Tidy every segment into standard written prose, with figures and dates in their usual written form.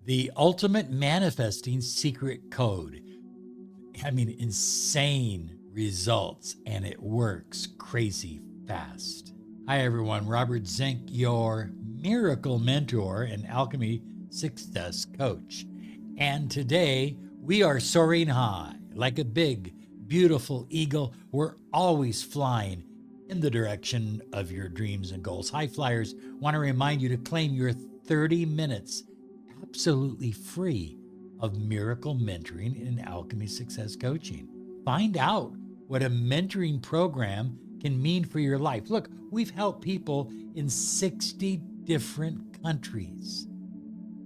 The ultimate manifesting secret code. I mean, insane results, and it works crazy fast. Hi, everyone. Robert Zink, your miracle mentor and alchemy success coach. And today we are soaring high like a big, beautiful eagle. We're always flying in the direction of your dreams and goals. High flyers want to remind you to claim your 30 minutes absolutely free of miracle mentoring and alchemy success coaching. Find out what a mentoring program can mean for your life. Look, we've helped people in 60 different countries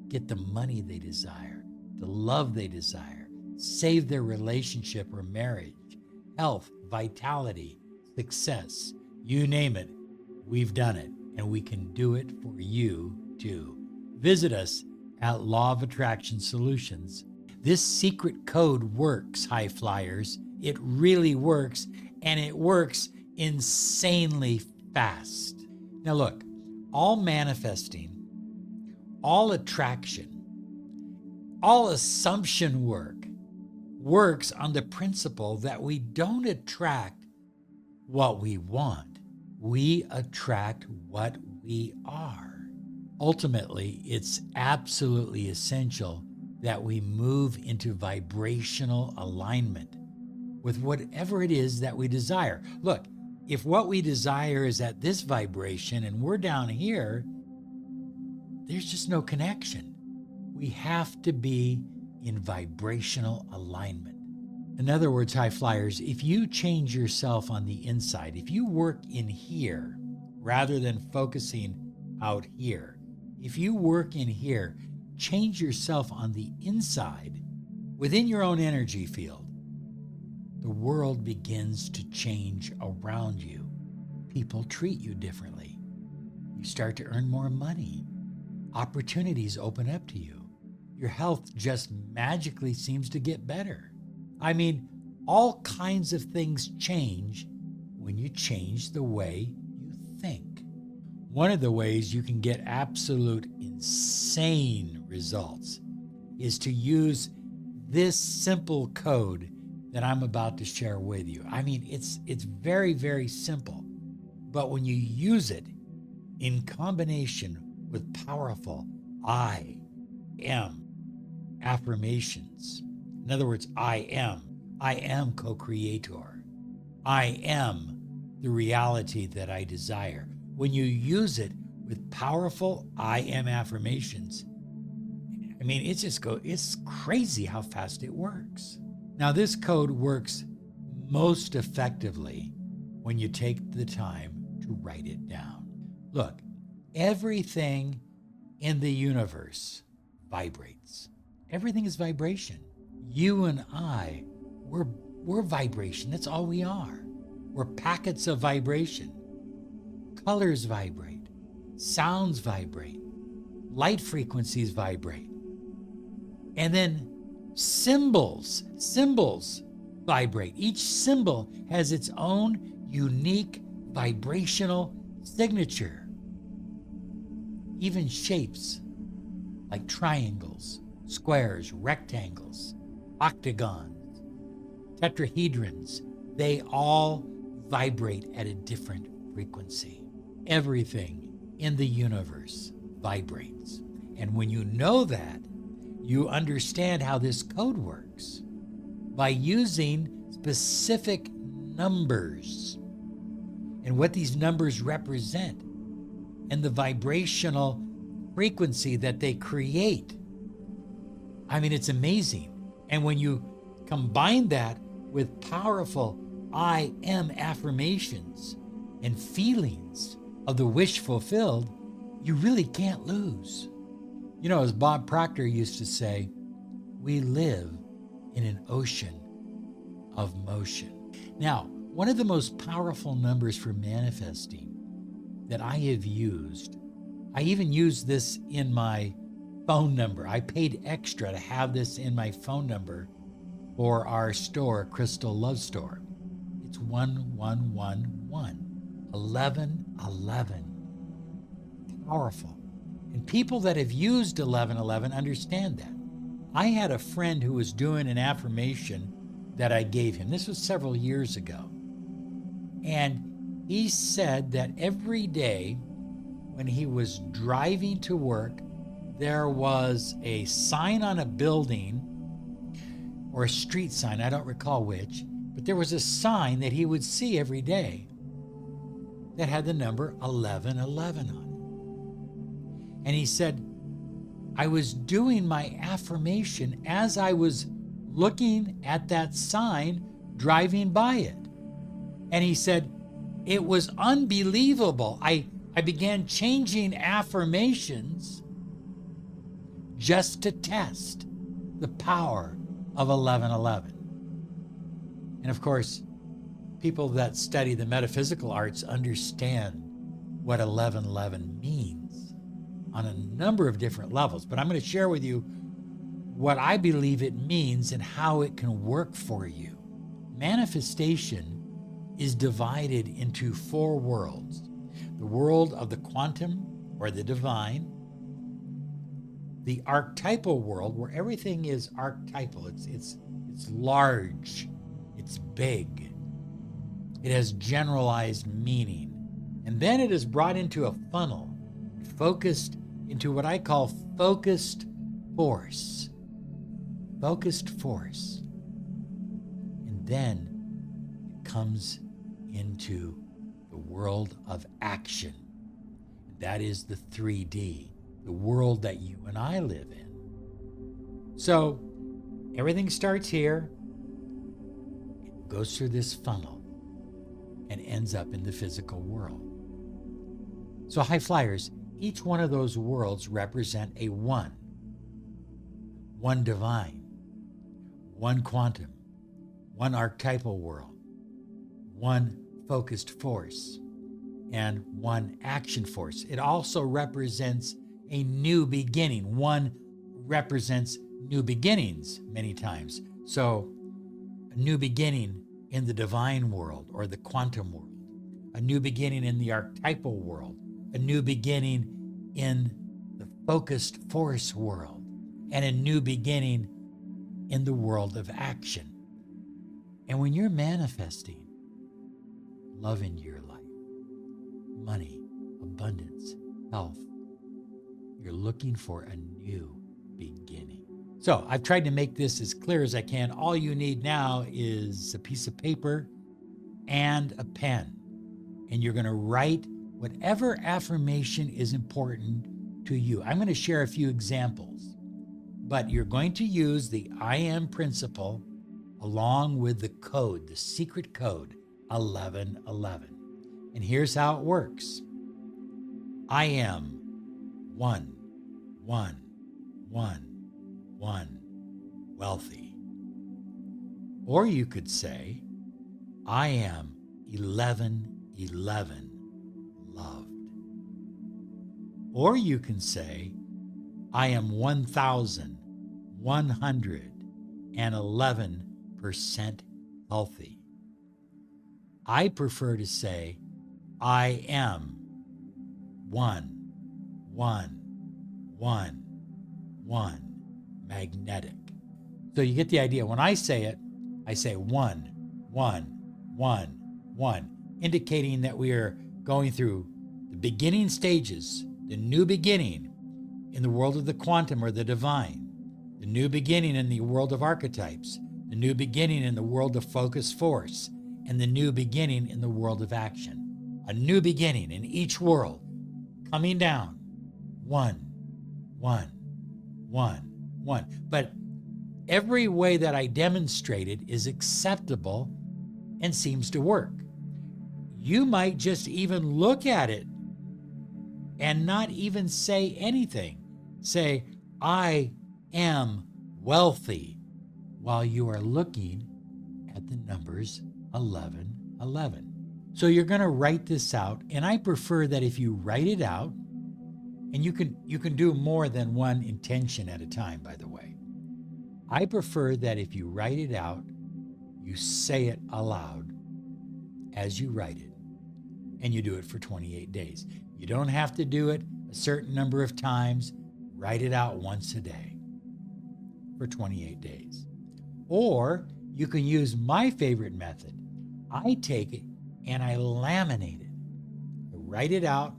get the money they desire, the love they desire, save their relationship or marriage, health, vitality, success, you name it. We've done it, and we can do it for you too. Visit us at Law of Attraction Solutions. This secret code works, high flyers. It really works, and it works insanely fast. Now look, all manifesting, all attraction, all assumption work works on the principle that we don't attract what we want. We attract what we are. Ultimately, it's absolutely essential that we move into vibrational alignment with whatever it is that we desire. Look, if what we desire is at this vibration and we're down here, there's just no connection. We have to be in vibrational alignment. In other words, high flyers, if you change yourself on the inside, if you work in here rather than focusing out here, if you work in here, change yourself on the inside within your own energy field, the world begins to change around you. People treat you differently. You start to earn more money. Opportunities open up to you. Your health just magically seems to get better. I mean, all kinds of things change when you change the way you think. One of the ways you can get absolute insane results is to use this simple code that I'm about to share with you. I mean, it's very, very simple, but when you use it in combination with powerful I am affirmations. In other words, I am co-creator. I am the reality that I desire. When you use it with powerful I am affirmations, I mean, it's crazy how fast it works. Now, this code works most effectively when you take the time to write it down. Look, everything in the universe vibrates. Everything is vibration. You and I, we're vibration. That's all we are. We're packets of vibration. Colors vibrate. Sounds vibrate. Light frequencies vibrate. And then symbols vibrate. Each symbol has its own unique vibrational signature. Even shapes like triangles, squares, rectangles, octagons, tetrahedrons, they all vibrate at a different frequency. Everything in the universe vibrates. And when you know that, you understand how this code works by using specific numbers and what these numbers represent and the vibrational frequency that they create. I mean, it's amazing. And when you combine that with powerful I am affirmations and feelings of the wish fulfilled, you really can't lose. You know, as Bob Proctor used to say, we live in an ocean of motion. Now, one of the most powerful numbers for manifesting that I have used, I even use this in my phone number. I paid extra to have this in my phone number for our store, Crystal Love Store. It's 1111. 1111. Powerful. And people that have used 1111 understand that. I had a friend who was doing an affirmation that I gave him. This was several years ago. And he said that every day when he was driving to work, there was a sign on a building or a street sign, I don't recall which, but there was a sign that he would see every day that had the number 1111 on it. And he said, I was doing my affirmation as I was looking at that sign, driving by it. And he said, it was unbelievable. I began changing affirmations just to test the power of 1111. And of course, people that study the metaphysical arts understand what 1111 means on a number of different levels. But I'm going to share with you what I believe it means and how it can work for you. Manifestation is divided into 4 worlds. The world of the quantum or the divine, the archetypal world where everything is archetypal. It's large, it's big, it has generalized meaning. And then it is brought into a funnel, focused into what I call focused force. Focused force. And then it comes into the world of action. That is the 3D, the world that you and I live in. So everything starts here, it goes through this funnel, and ends up in the physical world. So high flyers, each one of those worlds represent a one divine, one quantum, one archetypal world, one focused force, and one action force. It also represents a new beginning. One represents new beginnings many times. So a new beginning in the divine world or the quantum world, a new beginning in the archetypal world, a new beginning in the focused force world, and a new beginning in the world of action. And when you're manifesting love into your life, money, abundance, health, you're looking for a new beginning. So I've tried to make this as clear as I can. All you need now is a piece of paper and a pen. And you're going to write whatever affirmation is important to you. I'm going to share a few examples, but you're going to use the I am principle along with the code, the secret code, 1111. And here's how it works. I am 1, 1, 1, 1, wealthy. Or you could say, I am 11, 11, loved. Or you can say, I am 1,111% healthy. I prefer to say, I am 1, 1, 1, 1, magnetic. So you get the idea. When I say it, I say 1, 1, 1, 1, indicating that we are going through the beginning stages, the new beginning in the world of the quantum or the divine, the new beginning in the world of archetypes, the new beginning in the world of focus force, and the new beginning in the world of action. A new beginning in each world, coming down, 1, 1, 1, 1. But every way that I demonstrated is acceptable and seems to work. You might just even look at it and not even say anything. Say, I am wealthy, while you are looking at the numbers 1111. So you're going to write this out, and I prefer that if you write it out, and you can do more than one intention at a time, by the way. I prefer that if you write it out, you say it aloud as you write it, and you do it for 28 days. You don't have to do it a certain number of times, write it out once a day for 28 days. Or you can use my favorite method. I take it and I laminate it. I write it out,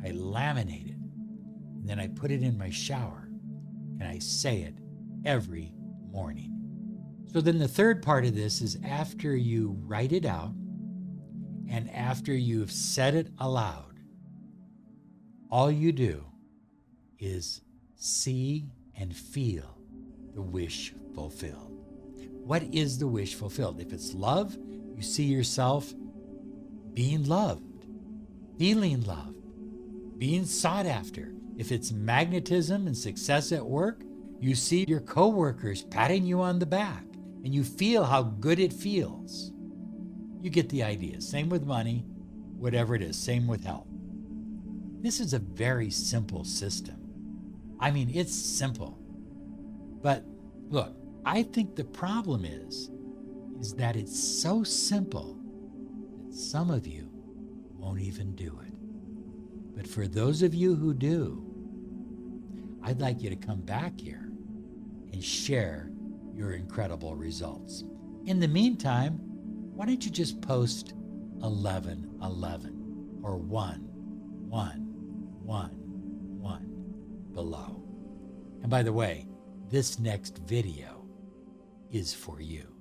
I laminate it, and then I put it in my shower and I say it every morning. So then the third part of this is after you write it out and after you've said it aloud, all you do is see and feel the wish fulfilled. What is the wish fulfilled? If it's love, you see yourself being loved, feeling loved, being sought after. If it's magnetism and success at work, you see your coworkers patting you on the back and you feel how good it feels. You get the idea. Same with money, whatever it is. Same with health. This is a very simple system. I mean, it's simple. But look, I think the problem is that it's so simple that some of you won't even do it. But for those of you who do, I'd like you to come back here and share your incredible results. In the meantime, why don't you just post 1111 or 1111 below? And by the way, this next video is for you.